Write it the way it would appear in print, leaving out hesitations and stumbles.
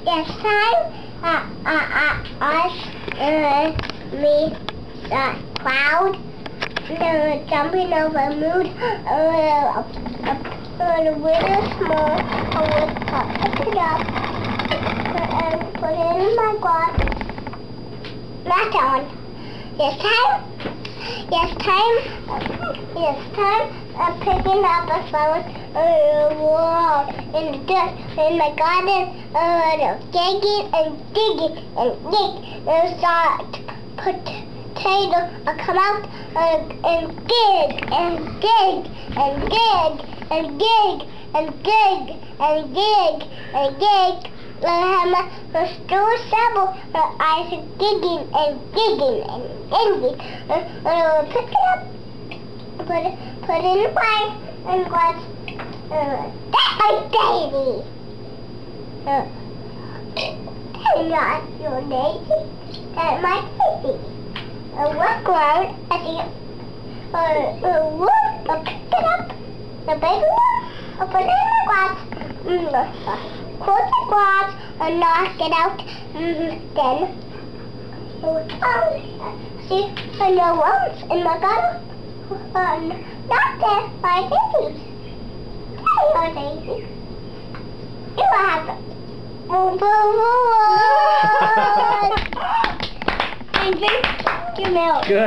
This time, me, cloud, jumping over a moon, really small, I would pick it up and put it in my glass. That's on. This time, I'm picking up a phone wall in the dirt in my garden, digging and digging and dig. And start potato. I come out and dig and dig and dig and dig and dig and dig and dig. I have my stool shovel. I was digging and digging and digging. Pick it up, put it in the fire, and watch. That's my baby. Not your baby. That's my baby. Walk around. I think wood. I pick it up. The baby one. I put it in the glass. Close the glass and knock it out. Then, see, no worms in my garden. Not there, my babies. Hey, your baby. You have it. And drink your milk. Good.